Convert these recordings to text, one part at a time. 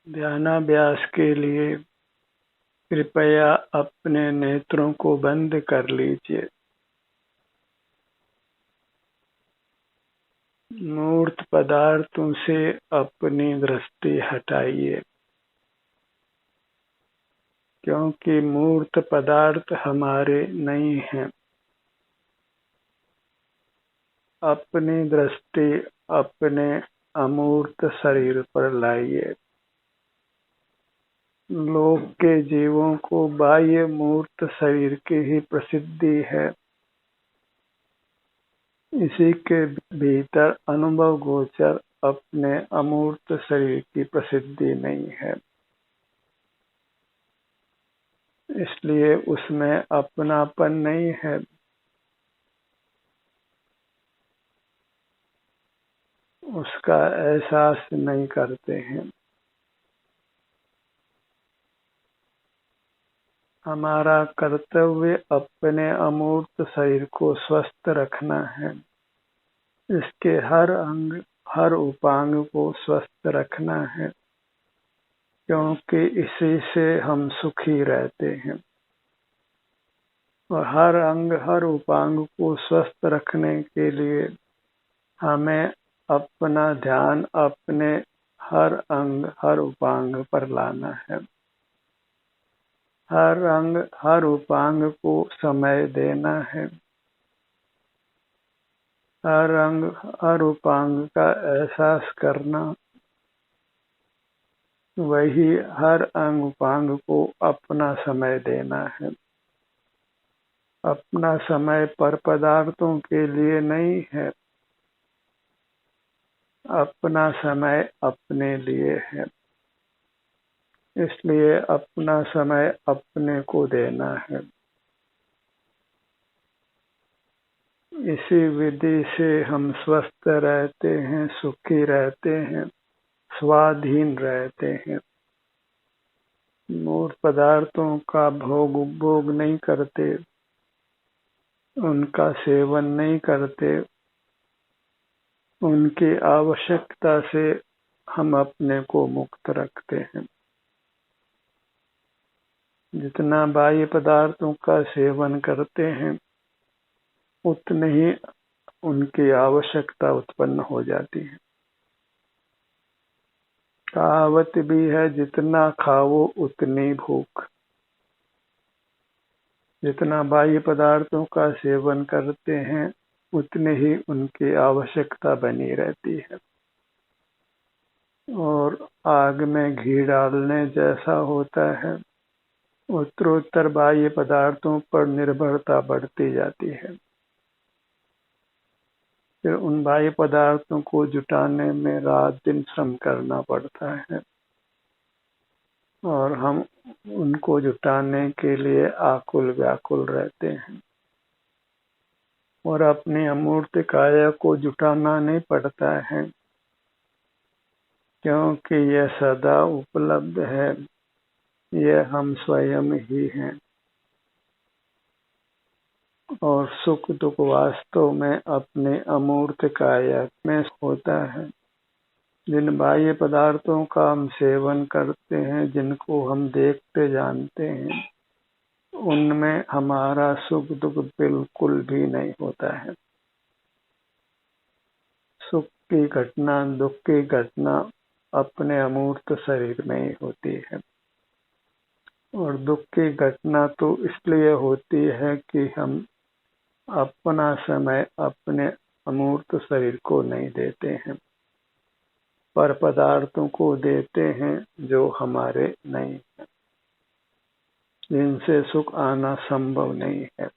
ध्यानाभ्यास के लिए कृपया अपने नेत्रों को बंद कर लीजिए। मूर्त पदार्थों से अपनी दृष्टि हटाइए, क्योंकि मूर्त पदार्थ हमारे नहीं हैं। अपनी दृष्टि अपने अमूर्त शरीर पर लाइए। लोक के जीवों को बाह्य मूर्त शरीर की ही प्रसिद्धि है, इसी के भीतर अनुभव गोचर अपने अमूर्त शरीर की प्रसिद्धि नहीं है, इसलिए उसमें अपनापन नहीं है। उसका एहसास नहीं करते हैं। हमारा कर्तव्य अपने अमूर्त शरीर को स्वस्थ रखना है। इसके हर अंग हर उपांग को स्वस्थ रखना है, क्योंकि इसी से हम सुखी रहते हैं। और हर अंग हर उपांग को स्वस्थ रखने के लिए हमें अपना ध्यान अपने हर अंग हर उपांग पर लाना है। हर अंग हर उपांग को समय देना है। हर अंग हर उपांग का एहसास करना, वही हर अंग उपांग को अपना समय देना है। अपना समय पर पदार्थों के लिए नहीं है, अपना समय अपने लिए है। इसलिए अपना समय अपने को देना है। इसी विधि से हम स्वस्थ रहते हैं, सुखी रहते हैं, स्वाधीन रहते हैं। मूर्त पदार्थों का भोग उपभोग नहीं करते, उनका सेवन नहीं करते। उनकी आवश्यकता से हम अपने को मुक्त रखते हैं। जितना बाह्य पदार्थों का सेवन करते हैं, उतने ही उनकी आवश्यकता उत्पन्न हो जाती है। कहावत भी है, जितना खाओ उतनी भूख। जितना बाह्य पदार्थों का सेवन करते हैं, उतने ही उनकी आवश्यकता बनी रहती है। और आग में घी डालने जैसा होता है, उत्तरोत्तर बाह्य पदार्थों पर निर्भरता बढ़ती जाती है। फिर उन बाह्य पदार्थों को जुटाने में रात दिन श्रम करना पड़ता है, और हम उनको जुटाने के लिए आकुल व्याकुल रहते हैं। और अपनी अमूर्त काया को जुटाना नहीं पड़ता है, क्योंकि यह सदा उपलब्ध है। यह हम स्वयं ही हैं। और सुख दुख वास्तव में अपने अमूर्त काया में होता है। जिन बाह्य पदार्थों का हम सेवन करते हैं, जिनको हम देखते जानते हैं, उनमें हमारा सुख दुख बिल्कुल भी नहीं होता है। सुख की घटना दुख की घटना अपने अमूर्त शरीर में ही होती है। और दुख की घटना तो इसलिए होती है कि हम अपना समय अपने अमूर्त शरीर को नहीं देते हैं, पर पदार्थों को देते हैं जो हमारे नहीं है, जिनसे सुख आना संभव नहीं है।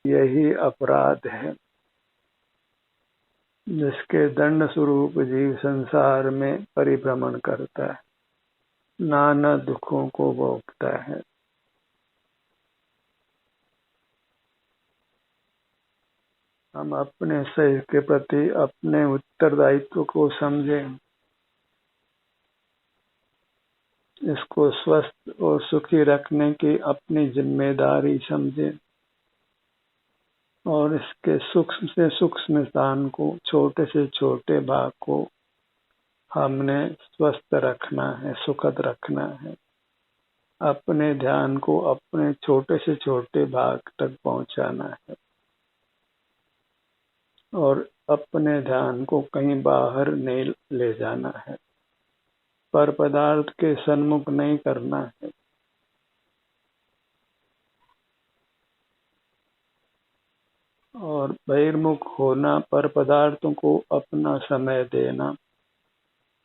यही अपराध है, जिसके दंड स्वरूप जीव संसार में परिभ्रमण करता है, नाना दुखों को भोगता है। हम अपने शरीर के प्रति अपने उत्तरदायित्व को समझें, इसको स्वस्थ और सुखी रखने की अपनी जिम्मेदारी समझें, और इसके सूक्ष्म से सूक्ष्म स्थान को, छोटे से छोटे भाग को हमने स्वस्थ रखना है, सुखद रखना है। अपने ध्यान को अपने छोटे से छोटे भाग तक पहुंचाना है और अपने ध्यान को कहीं बाहर नहीं ले जाना है, पर पदार्थ के सन्मुख नहीं करना है। और बहिर्मुख होना, पर पदार्थों को अपना समय देना,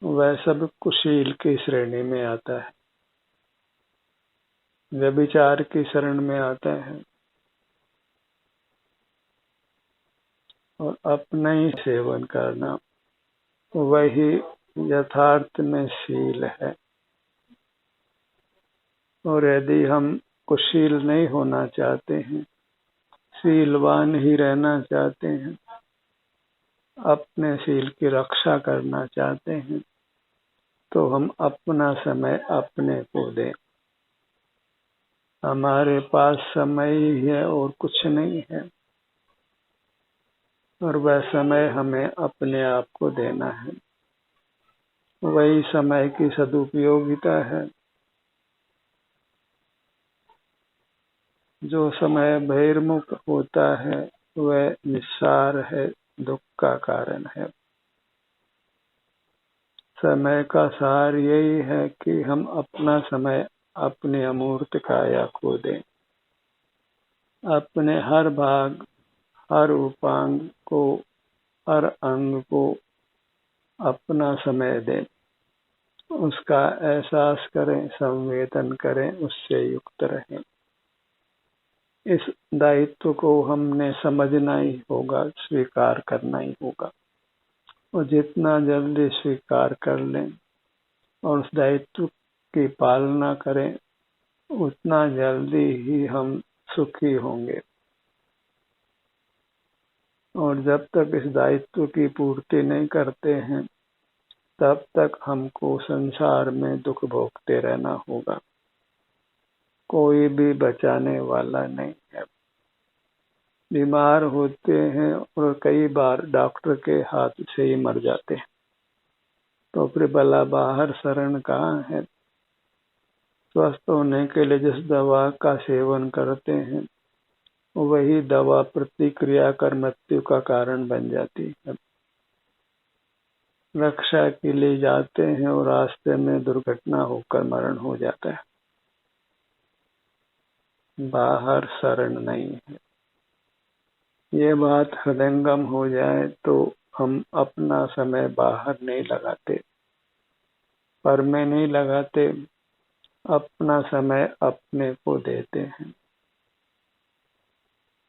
वह सब कुशील की श्रेणी में आता है, व्यभिचार की शरण में आता है। और अपना ही सेवन करना, वही यथार्थ में शील है। और यदि हम कुशील नहीं होना चाहते हैं, शीलवान ही रहना चाहते हैं, अपने शील की रक्षा करना चाहते हैं, तो हम अपना समय अपने को दें। हमारे पास समय ही है और कुछ नहीं है, और वह समय हमें अपने आप को देना है। वही समय की सदुपयोगिता है। जो समय बहिर्मुख होता है वह निस्सार है, दुख का कारण है। समय का सार यही है कि हम अपना समय अपने अमूर्त काया को दें, अपने हर भाग, हर उपांग को, हर अंग को अपना समय दें, उसका एहसास करें, संवेदन करें, उससे युक्त रहें। इस दायित्व को हमने समझना ही होगा, स्वीकार करना ही होगा। और जितना जल्दी स्वीकार कर लें और उस दायित्व की पालना करें, उतना जल्दी ही हम सुखी होंगे। और जब तक इस दायित्व की पूर्ति नहीं करते हैं, तब तक हमको संसार में दुख भोगते रहना होगा। कोई भी बचाने वाला नहीं है। बीमार होते हैं और कई बार डॉक्टर के हाथ से ही मर जाते हैं, तो फिर भला बाहर शरण कहाँ है? स्वस्थ होने के लिए जिस दवा का सेवन करते हैं, वही दवा प्रतिक्रिया कर मृत्यु का कारण बन जाती है। रक्षा के लिए जाते हैं और रास्ते में दुर्घटना होकर मरण हो जाता है। बाहर शरण नहीं है। ये बात हृदयंगम हो जाए तो हम अपना समय बाहर नहीं लगाते, पर में नहीं लगाते, अपना समय अपने को देते हैं।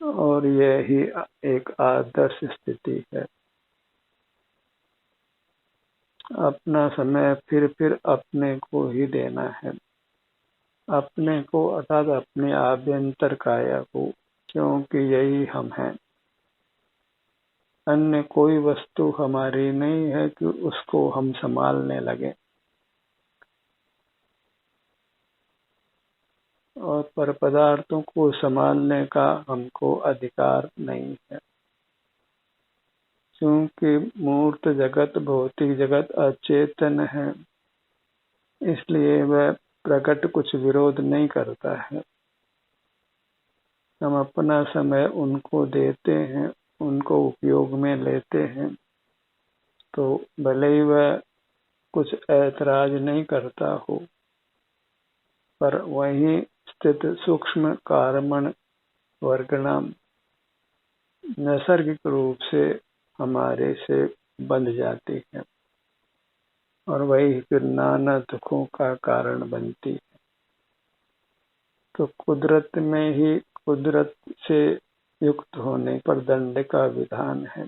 और यही एक आदर्श स्थिति है। अपना समय फिर अपने को ही देना है, अपने को अर्थात अपने आभ्यंतर काया को, क्योंकि यही हम हैं। अन्य कोई वस्तु हमारी नहीं है कि उसको हम संभालने लगे। और पर पदार्थों को संभालने का हमको अधिकार नहीं है, क्योंकि मूर्त जगत, भौतिक जगत अचेतन है, इसलिए वह प्रकट कुछ विरोध नहीं करता है। हम अपना समय उनको देते हैं, उनको उपयोग में लेते हैं, तो भले ही वह कुछ ऐतराज नहीं करता हो, पर वहीं स्थित सूक्ष्म कारण वर्गणाम नैसर्गिक रूप से हमारे से बंध जाती है, और वही फिर नाना दुखों का कारण बनती है। तो कुदरत में ही कुदरत से युक्त होने पर दंड का विधान है।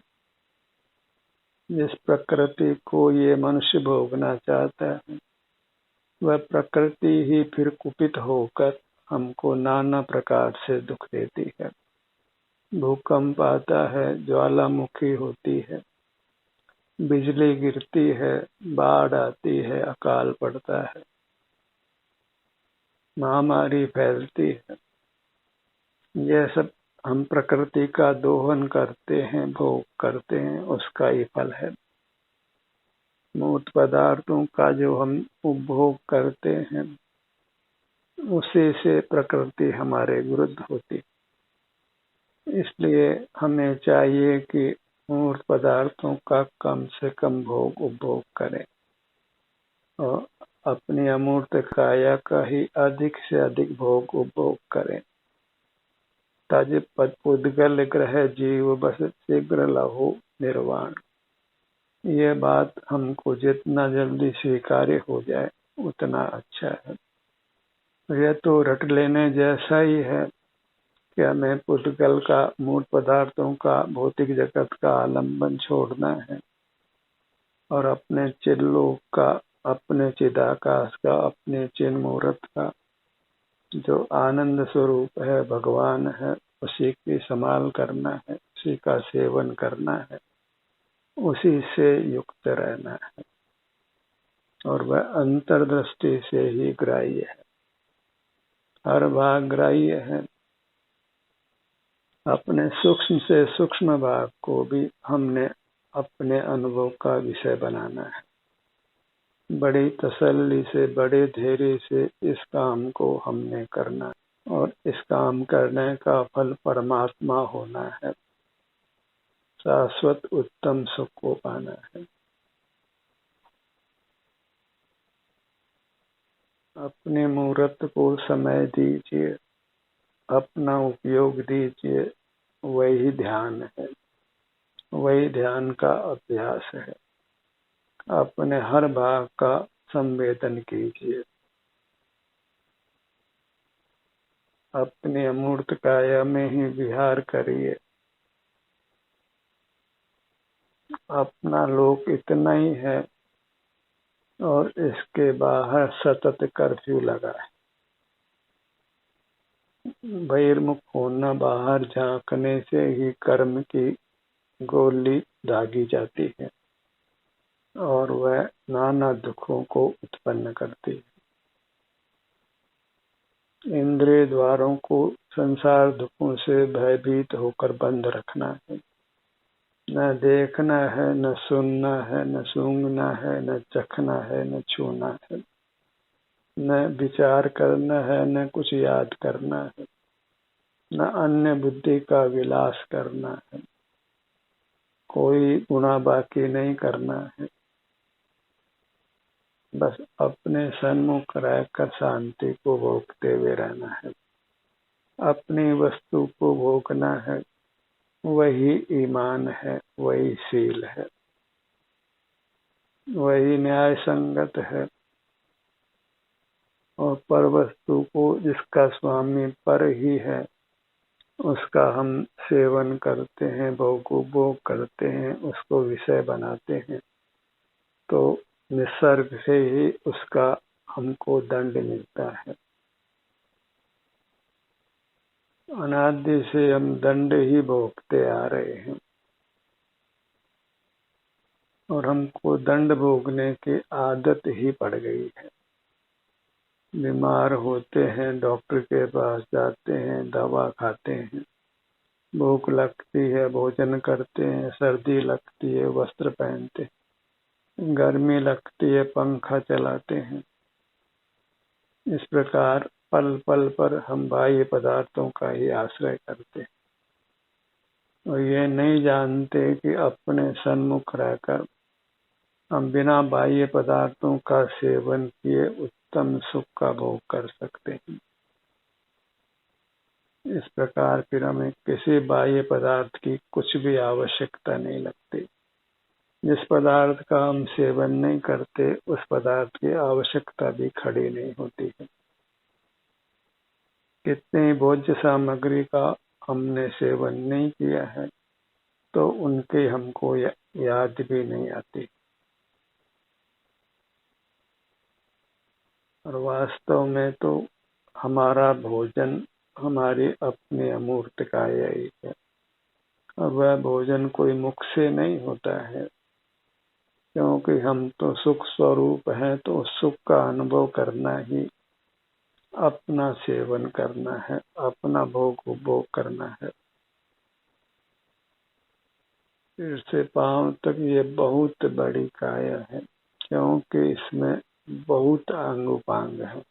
जिस प्रकृति को ये मनुष्य भोगना चाहता है, वह प्रकृति ही फिर कुपित होकर हमको नाना प्रकार से दुख देती है। भूकंप आता है, ज्वालामुखी होती है, बिजली गिरती है, बाढ़ आती है, अकाल पड़ता है, महामारी फैलती है। यह सब हम प्रकृति का दोहन करते हैं, भोग करते हैं, उसका ही फल है। मूर्त पदार्थों का जो हम उपभोग करते हैं उसी से प्रकृति हमारे विरुद्ध होती। इसलिए हमें चाहिए कि मूर्त पदार्थों का कम से कम भोग उपभोग करें और अपनी अमूर्त काया का ही अधिक से अधिक भोग उपभोग करें। तज पुद्गल ग्रह जीव बस शीघ्र लहो निर्वाण। ये बात हमको जितना जल्दी स्वीकार्य हो जाए उतना अच्छा है। यह तो रट लेने जैसा ही है कि हमें पुद्गल का, मूल पदार्थों का, भौतिक जगत का आलंबन छोड़ना है और अपने चिल्लोक का, अपने चिदाकाश का, अपने चिन्ह मूर्त का जो आनंद स्वरूप है, भगवान है, उसी की संभाल करना है, उसी का सेवन करना है, उसी से युक्त रहना है और वह अंतर्दृष्टि से ही ग्राह्य है, हर भाग ग्राह्य है। अपने सूक्ष्म से सूक्ष्म भाग को भी हमने अपने अनुभव का विषय बनाना है। बड़ी तसल्ली से, बड़े धैर्य से इस काम को हमने करना है और इस काम करने का फल परमात्मा होना है, शाश्वत उत्तम सुख को पाना है। अपने मुहूर्त को समय दीजिए, अपना उपयोग दीजिए, वही ध्यान है, वही ध्यान का अभ्यास है। अपने हर भाग का संवेदन कीजिए, अपने अमूर्त काया में ही विहार करिए। अपना लोक इतना ही है और इसके बाहर सतत कर्फ्यू लगा है। बहिर्मुख होना, बाहर झांकने से ही कर्म की गोली दागी जाती है और वह नाना दुखों को उत्पन्न करती है। इंद्रिय द्वारों को संसार दुखों से भयभीत होकर बंद रखना है। न देखना है, न सुनना है, न सूंघना है, न चखना है, न छूना है, न विचार करना है, न कुछ याद करना है, न अन्य बुद्धि का विलास करना है, कोई गुना बाकी नहीं करना है। बस अपने सन्मुख रहकर शांति को भोगते हुए रहना है। अपनी वस्तु को भोगना है, वही ईमान है, वही शील है, वही न्याय संगत है। और पर वस्तु को जिसका स्वामी पर ही है उसका हम सेवन करते हैं, भोग करते हैं, उसको विषय बनाते हैं, तो निसर्ग से ही उसका हमको दंड मिलता है। अनादि से हम दंड ही भोगते आ रहे हैं और हमको दंड भोगने की आदत ही पड़ गई है। बीमार होते हैं, डॉक्टर के पास जाते हैं, दवा खाते हैं, भूख लगती है, भोजन करते हैं, सर्दी लगती है, वस्त्र पहनते हैं, गर्मी लगती है, पंखा चलाते हैं। इस प्रकार पल पल पर हम बाह्य पदार्थों का ही आश्रय करते हैं और ये नहीं जानते कि अपने सन्मुख रहकर हम बिना बाह्य पदार्थों का सेवन किए उत्तम सुख का भोग कर सकते हैं। इस प्रकार फिर हमें किसी बाह्य पदार्थ की कुछ भी आवश्यकता नहीं लगती। जिस पदार्थ का हम सेवन नहीं करते उस पदार्थ की आवश्यकता भी खड़ी नहीं होती है। कितनी भोज्य सामग्री का हमने सेवन नहीं किया है तो उनकी हमको याद भी नहीं आती। और वास्तव में तो हमारा भोजन हमारी अपनी अमूर्त काया ही है और वह भोजन कोई मुख से नहीं होता है, क्योंकि हम तो सुख स्वरूप हैं, तो सुख का अनुभव करना ही अपना सेवन करना है, अपना भोग उपभोग करना है। सिर से पांव तक ये बहुत बड़ी काया है। क्योंकि इसमें बहुत अंग उपांग है।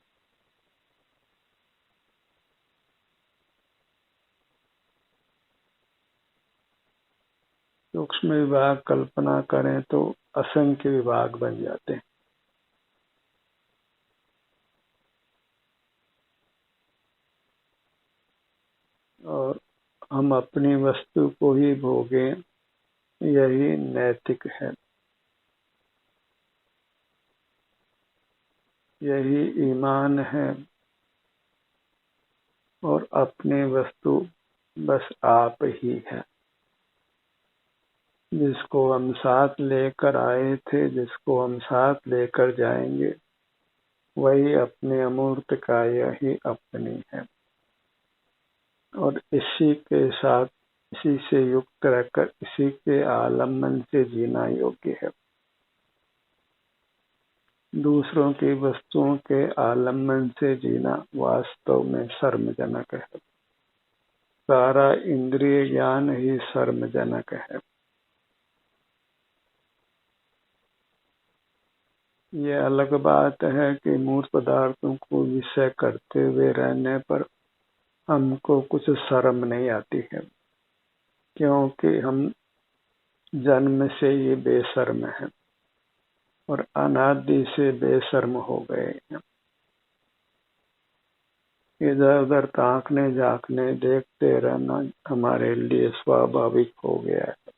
सूक्ष्म विभाग कल्पना करें तो असंख्य विभाग बन जाते हैं। और हम अपनी वस्तु को ही भोगें, यही नैतिक है, यही ईमान है। और अपनी वस्तु बस आप ही है, जिसको हम साथ लेकर आए थे, जिसको हम साथ लेकर जाएंगे, वही अपने अमूर्त काया ही अपनी है। और इसी के साथ, इसी से युक्त रहकर, इसी के आलम्बन से जीना योग्य है। दूसरों की वस्तुओं के आलम्बन से जीना वास्तव में शर्मजनक है। सारा इंद्रिय ज्ञान ही शर्मजनक है। ये अलग बात है कि मूर्त पदार्थों को विषय करते हुए रहने पर हमको कुछ शर्म नहीं आती है, क्योंकि हम जन्म से ही बेशर्म हैं और अनादि से बेशर्म हो गए हैं। इधर उधर ताकने झांकने देखते रहना हमारे लिए स्वाभाविक हो गया है।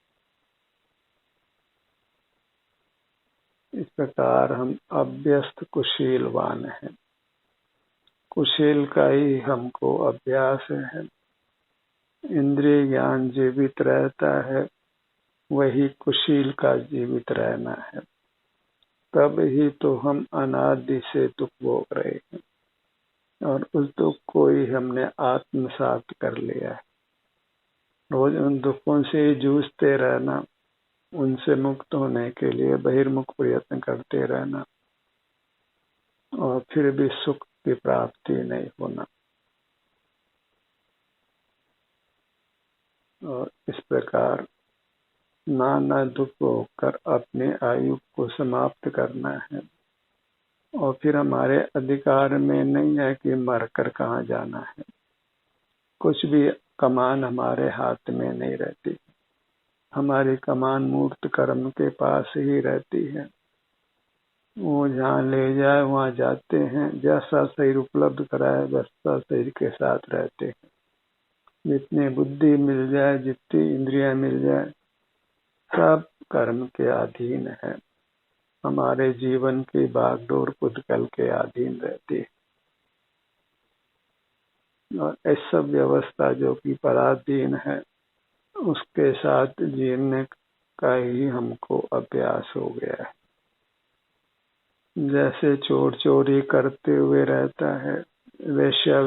इस प्रकार हम अभ्यस्त कुशीलवान हैं। कुशील का ही हमको अभ्यास है। इंद्रिय ज्ञान जीवित रहता है, वही कुशील का जीवित रहना है। तब ही तो हम अनादि से दुख भोग रहे हैं और उस दुख को ही हमने आत्मसात कर लिया है। रोज उन दुखों से ही जूझते रहना, उनसे मुक्त होने के लिए बहिर्मुख प्रयत्न करते रहना, और फिर भी सुख की प्राप्ति नहीं होना। और इस प्रकार नाना दुख होकर अपने आयु को समाप्त करना है। और फिर हमारे अधिकार में नहीं है कि मरकर कहाँ जाना है। कुछ भी कमान हमारे हाथ में नहीं रहती। हमारी कमान मूर्त कर्म के पास ही रहती है। वो जहाँ ले जाए वहाँ जाते हैं। जैसा शरीर उपलब्ध कराए वैसा शरीर के साथ रहते हैं। जितनी बुद्धि मिल जाए, जितनी इंद्रियां मिल जाए, सब कर्म के अधीन है। हमारे जीवन की बागडोर पुद्गल के अधीन रहती है। और इस सब व्यवस्था जो कि पराधीन है, उसके साथ जीने का ही हमको अभ्यास हो गया है। जैसे चोर चोरी करते हुए रहता है, वेश्या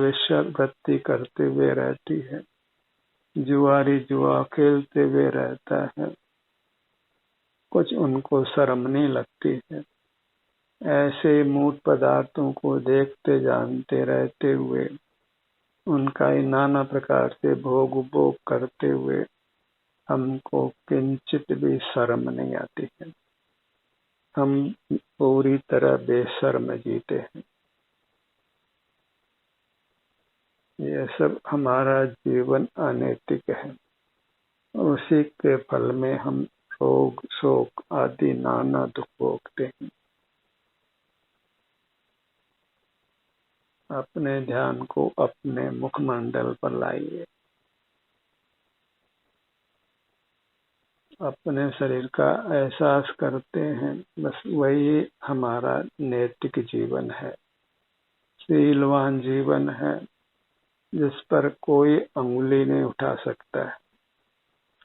वृत्ति करते हुए रहती है, जुआरी जुआ खेलते हुए रहता है, कुछ उनको शर्म नहीं लगती है। ऐसे मूर्त पदार्थों को देखते जानते रहते हुए, उनका ही नाना प्रकार से भोग उपभोग करते हुए हमको किंचित भी शर्म नहीं आती है। हम पूरी तरह बेशर्म जीते हैं। यह सब हमारा जीवन अनैतिक है। उसी के फल में हम रोग शोक आदि नाना दुख भोगते हैं। अपने ध्यान को अपने मुखमंडल पर लाइए। अपने शरीर का एहसास करते हैं, बस वही हमारा नैतिक जीवन है, शीलवान जीवन है, जिस पर कोई अंगुली नहीं उठा सकता है।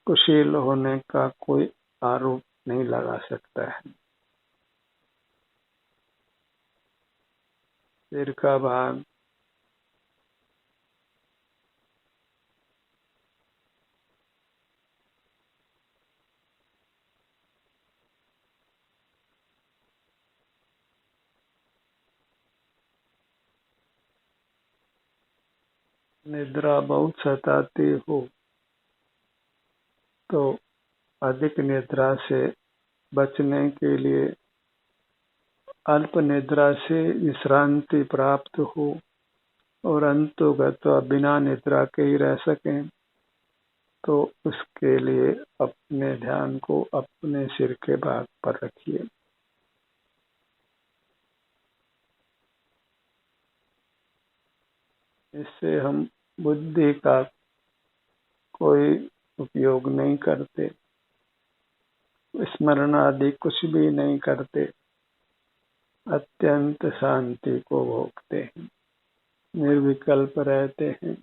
कुशील होने का कोई आरोप नहीं लगा सकता है। सिर का भाग निद्रा बहुत सताती हो तो अधिक निद्रा से बचने के लिए अल्प निद्रा से विश्रांति प्राप्त हो और अंतोगत्वा बिना निद्रा के ही रह सकें, तो उसके लिए अपने ध्यान को अपने सिर के भाग पर रखिए। इससे हम बुद्धि का कोई उपयोग नहीं करते, स्मरण आदि कुछ भी नहीं करते, अत्यंत शांति को भोगते हैं, निर्विकल्प रहते हैं,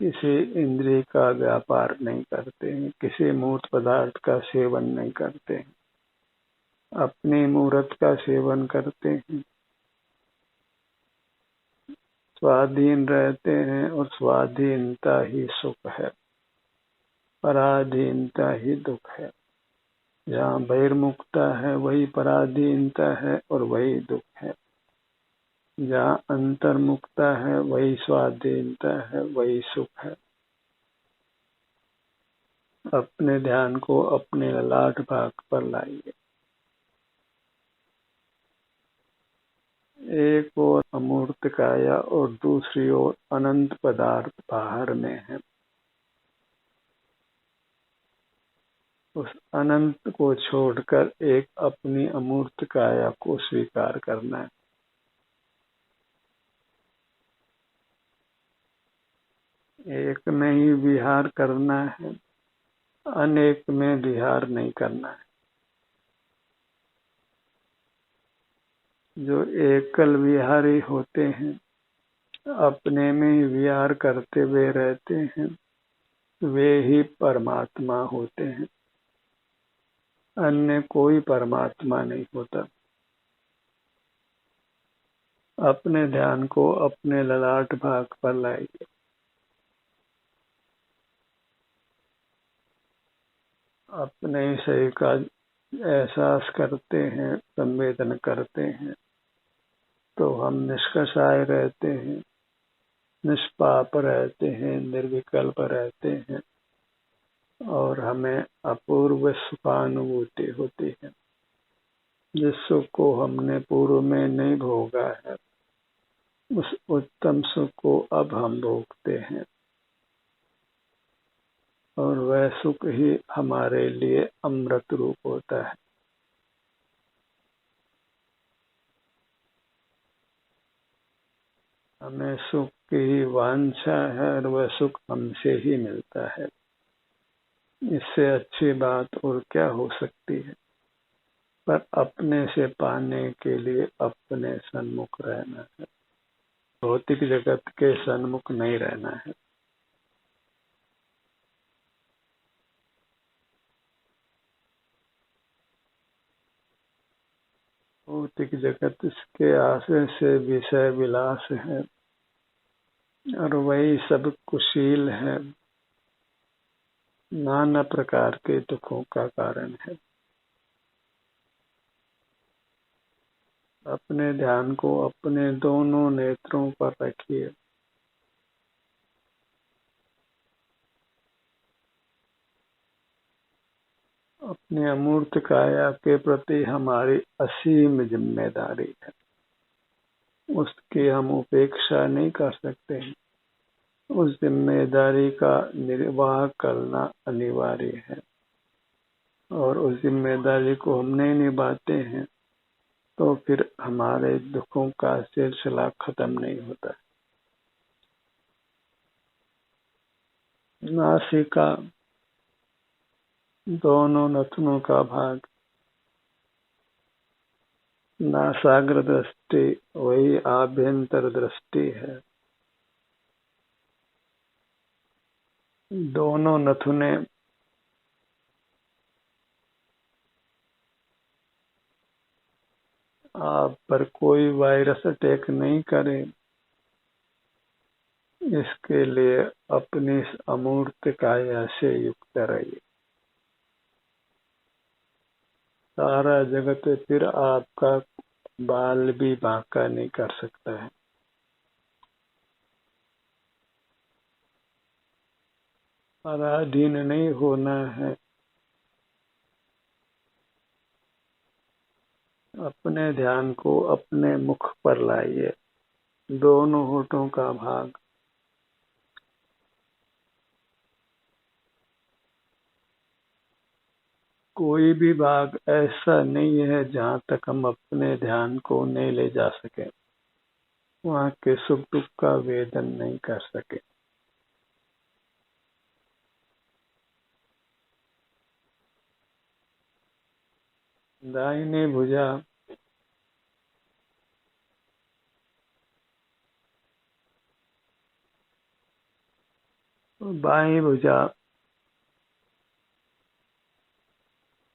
किसी इंद्रिय का व्यापार नहीं करते हैं, किसी मूर्त पदार्थ का सेवन नहीं करते हैं, अपनी मूर्त का सेवन करते हैं, स्वाधीन रहते हैं और स्वाधीनता ही सुख है, पराधीनता ही दुख है। जहाँ बहिर्मुखता है वही पराधीनता है और वही दुख है, जहाँ अंतर्मुखता है वही स्वाधीनता है, वही सुख है। अपने ध्यान को अपने ललाट भाग पर लाइए। एक ओर अमूर्त काया और दूसरी ओर अनंत पदार्थ बाहर में है। उस अनंत को छोड़कर एक अपनी अमूर्त काया को स्वीकार करना है। एक में ही विहार करना है, अनेक में विहार नहीं करना है। जो एकल विहारी होते हैं, अपने में ही विहार करते हुए रहते हैं, वे ही परमात्मा होते हैं। अन्य कोई परमात्मा नहीं होता। अपने ध्यान को अपने ललाट भाग पर लाइए। अपने शरीर का एहसास करते हैं, संवेदन करते हैं, तो हम निष्कषाय रहते हैं, निष्पाप रहते हैं, निर्विकल्प रहते हैं और हमें अपूर्व सुखानुभूति होती है। जिस सुख को हमने पूर्व में नहीं भोगा है, उस उत्तम सुख को अब हम भोगते हैं और वह सुख ही हमारे लिए अमृत रूप होता है। हमें सुख की वांछा है और वह सुख हमसे ही मिलता है। इससे अच्छी बात और क्या हो सकती है। पर अपने से पाने के लिए अपने सन्मुख रहना है, भौतिक जगत के सन्मुख नहीं रहना है। भौतिक जगत के आश्रय से विषय विलास है और वही सब कुशील है, नाना प्रकार के दुखों का कारण है। अपने ध्यान को अपने दोनों नेत्रों पर रखिए। अपनी अमूर्त काया के प्रति हमारी असीम जिम्मेदारी है, उसकी हम उपेक्षा नहीं कर सकते। उस जिम्मेदारी का निर्वाह करना अनिवार्य है और उस जिम्मेदारी को हम नहीं निभाते हैं तो फिर हमारे दुखों का सिलसिला खत्म नहीं होता। नासिका, दोनों नथनों का भाग, नासाग्र दृष्टि वही आभ्यंतर दृष्टि है। दोनों नथुने आप पर कोई वायरस अटैक नहीं करे, इसके लिए अपनी अमूर्त काया से युक्त रहिए। सारा जगत फिर आपका बाल भी बांका नहीं कर सकता है। पराधीन नहीं होना है, अपने ध्यान को अपने मुख पर लाइए, दोनों होठों का भाग। कोई भी भाग ऐसा नहीं है जहाँ तक हम अपने ध्यान को नहीं ले जा सके, वहाँ के सुख दुख का वेदन नहीं कर सके। दाहिनी भुजा, बाईं भुजा,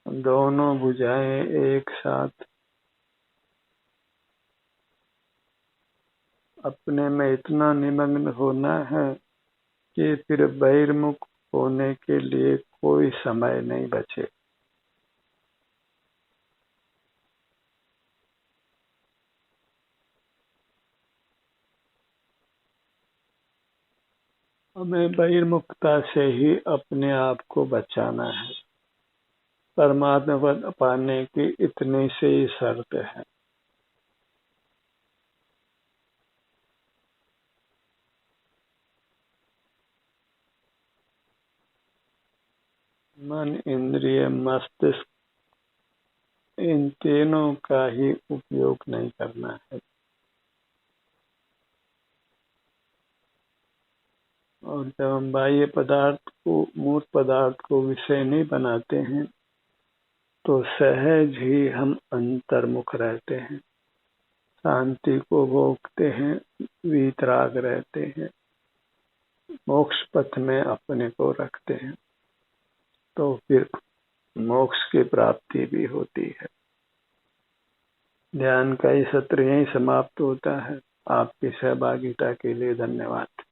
दोनों भुजाएं एक साथ अपने में इतना निमग्न होना है कि फिर बहिर्मुख होने के लिए कोई समय नहीं बचे। हमें बहिर्मुखता से ही अपने आप को बचाना है। परमात्मा पद पाने की इतनी से ही शर्त है। मन, इंद्रिय, मस्तिष्क, इन तीनों का ही उपयोग नहीं करना है। और जब हम बाह्य पदार्थ को, मूर्त पदार्थ को विषय नहीं बनाते हैं, तो सहज ही हम अंतर्मुख रहते हैं, शांति को भोगते हैं, वीतराग रहते हैं, मोक्ष पथ में अपने को रखते हैं, तो फिर मोक्ष की प्राप्ति भी होती है। ध्यान का ये सत्र यहीं समाप्त होता है। आपकी सहभागिता के लिए धन्यवाद।